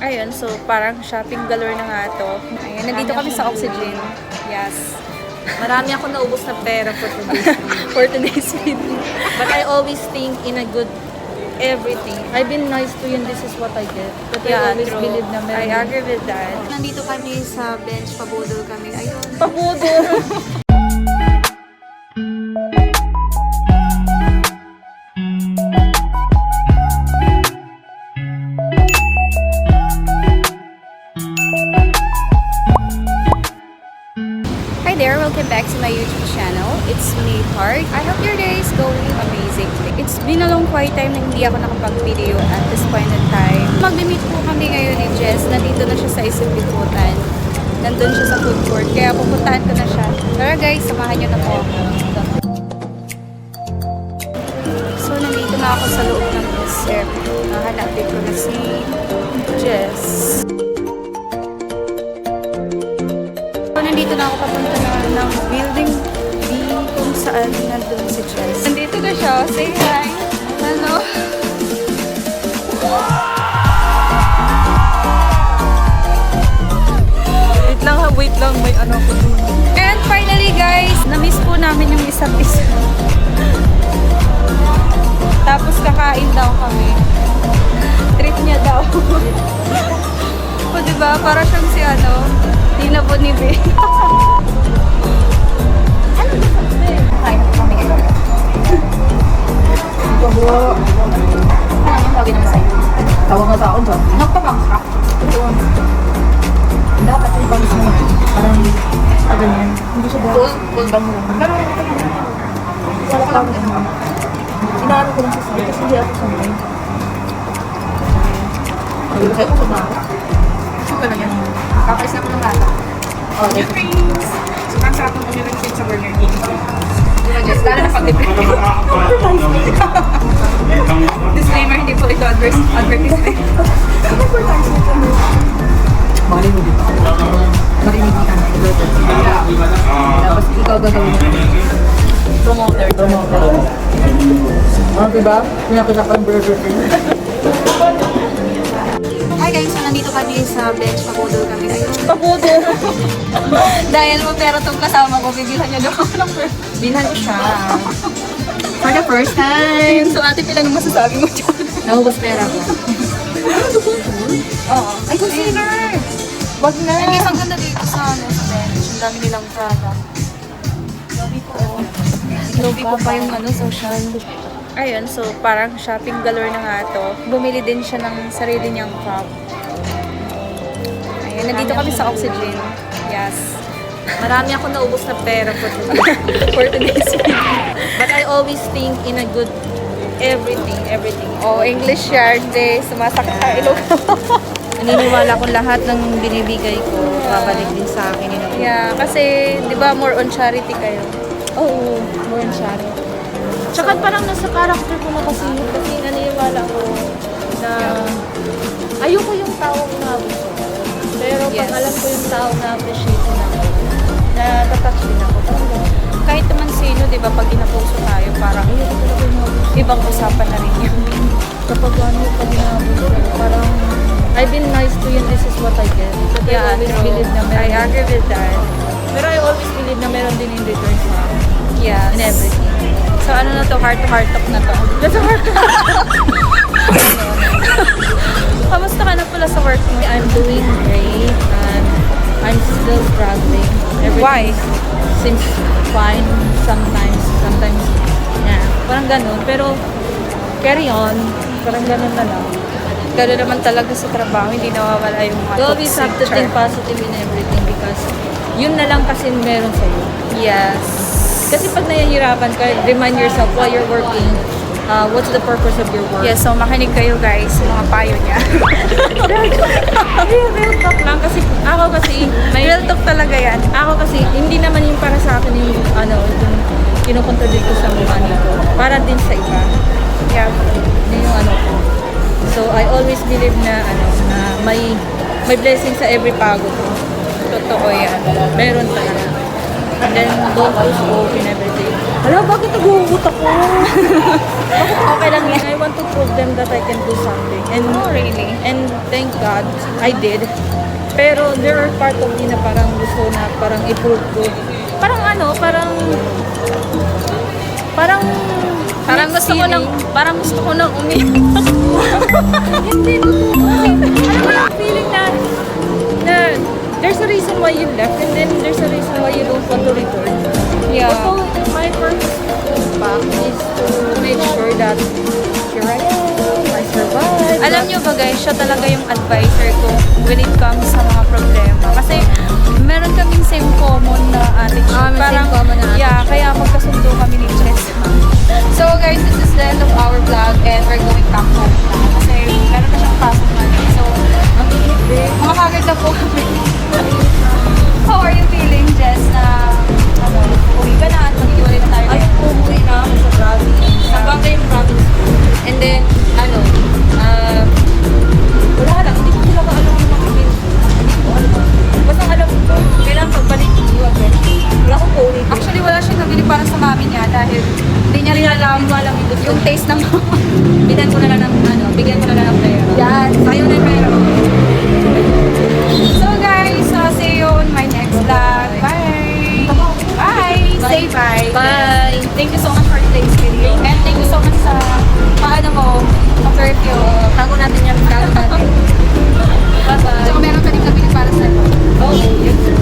Ayun, so parang shopping galore na nga to. Ayun, nandito kami sa Oxygen. Yes. Marami ako naubos na pera for today's video. For today's video. But I always think in a good everything. I've been nice to you and this is what I get. But I Yeah, always true. believe na meron. I agree with that. Nandito kami sa bench, pabudol kami. Ayun. Pabudol. Hi there, welcome back to my YouTube channel. It's me, Park. I hope your day is going amazing today. It's been a long quiet time na hindi ako nakapag-video at this point in time. Mag-meet po kami ngayon ni Jess. Nandito na siya sa isang liputan. Nandun siya sa food court. Kaya pupuntahan ko na siya. Tara guys, samahan niyo na po ako. So, nandito na ako sa loob ng SM. Hanapin ko na si Jess. Nandito na ako papunta na ng building B kung saan nandun si Jess. Nandito na siya. Say hi. Hello. Wait lang, may ano ko dun. And finally guys, na-miss po namin yung isa't isa. Tapos kakain daw kami. Treat niya daw. O diba? Para siyang si Tina Bonibe. Ano ba sabi? Kain po kami ngayon. Ano yung lagi naman sa'yo? Tawag nga sa ako dyan. Nagpapang ka. Dapat yung bangs mo. Parang ganyan. Hindi siya dapat. Full bang mo. Pero wala ka lang. Inaano ko lang sa sa'yo kasi hindi ako sanay. Sabi ko sa'yo kung saan ako. Suka lang yan. Kakalis na ko ng lata. Okay. Drinks! Sobrang sarap ng umirin sa Burger King. Just lalo na pag-depre. Disclaimer, hindi po ito advertisement. Marinig dito. Marinig ka na. Tapos ikaw gagawin mo. Promoter. Diba? Pinakita ka ng Burger King. Hi guys, so nandito kami sa bench, pabudol kami. Ayun. Pabudol. Dahil mo pero itong kasama ko, bibilhan niya daw ako ng first. Bilhan ko siya. For the first time. So ate, pinang masasabi mo dyan? Naubos pera ko. Oo. Ay, concealer! Wag na. Ay, guys, ang ganda dito sa bench. Ang dami nilang product. Lobi ko pa yung social. Ayun, so parang shopping galore na nga to. Bumili din siya ng sarili niyang cup. Ayun, nandito kami sa Oxygen. Yes. Marami ako naubos na pera for today's video. For today's video. But I always think in a good everything. Oh, English yard day. Sumasakit ang ilong. Naniniwala ko lahat ng binibigay ko, babalik din sa akin. Yeah, kasi di ba more on charity kayo? Oo, more on charity. Tsaka parang nasa character ko na kasi naniniwala ko na ayoko yung taong na-abuso. Pero Yes. pag alam ko yung taong na-appreciate na ako, na-touch din ako. Kahit naman sino, di ba, pag inapuso tayo, parang Ayoko talaga yung na-abuso. ibang usapan na rin yun. Kapag pag na-abuso, parang I've been nice to you and this is what I get. But Yeah, I always true. believe na meron. I agree with that. Pero I always believe na meron din in return sa akin. Yes. In everything. So ano na to, heart-to-heart talk na to. That's a hard Kamusta ka na pala sa work mo? I'm doing great and I'm still struggling. Everything Why? seems fine sometimes, yeah, parang ganun. Pero carry on, parang ganun na lang. Gano'n naman talaga sa trabaho, hindi nawawala yung mga You always have to think positive in everything because yun na lang kasi meron sa'yo. Yes. Kasi pag nahihirapan ka, remind yourself while you're working, what's the purpose of your work? Yes, so makinig kayo guys sa mga payo niya. Real talk lang kasi Real talk talaga yan. Ako kasi, hindi naman yung para sa akin yung, yung kinukontribute ko sa mga nito. Para din sa iba. Yeah. Yun yung ko. So, I always believe na, na may blessing sa every pagod ko. Totoo yan. Meron talaga. And then, don't lose hope in everything. Hala, bakit nag-uugot ako? Okay lang yan. I want to prove them that I can do something. And, Oh, really? and thank God, I did. Pero there are part of me na parang gusto na parang i-prove ko. Parang ano, parang Parang gusto ko nang umiyak. hindi totoo. Alam mo yung feeling na there's a reason why you left and then there's a reason why you don't want to return. Yeah. Although my purpose to go back is to make sure that here I am, I survived. Alam nyo ba guys, siya talaga yung advisor ko when it comes sa mga problema. Kasi meron kaming same common na attitude. May same common na attitude. Yeah, kaya magkasundo kami ni Jess. So guys, this is the end of our vlog and we're going back home na. Kasi meron na siyang pasok natin. So, mga kagad na po kami. How are you feeling, Jess, na uwi ka na at mag-iwalay na tayo? Ay, umuwi na ako sa province. Hanggang kayong province. And then, wala lang. Hindi ko talaga alam yung mga pin. Hindi ko alam. Basta alam ko, kailangan pagbalik yung agad. Wala akong paulit. Actually, wala siyang nabili para sa mami niya dahil hindi niya rin alam yung taste ng Bigyan ko na lang ng pera. yan. Ayaw na yung pera. So guys, see you on my next vlog. Bye! Bye! Say bye! Bye! Thank you so much for today's video. And thank you so much sa paano mo, pa-perfume. Tago natin yan. Tago natin. Bye-bye. Tsaka meron ka rin nabili para sa'yo. Oh, yes.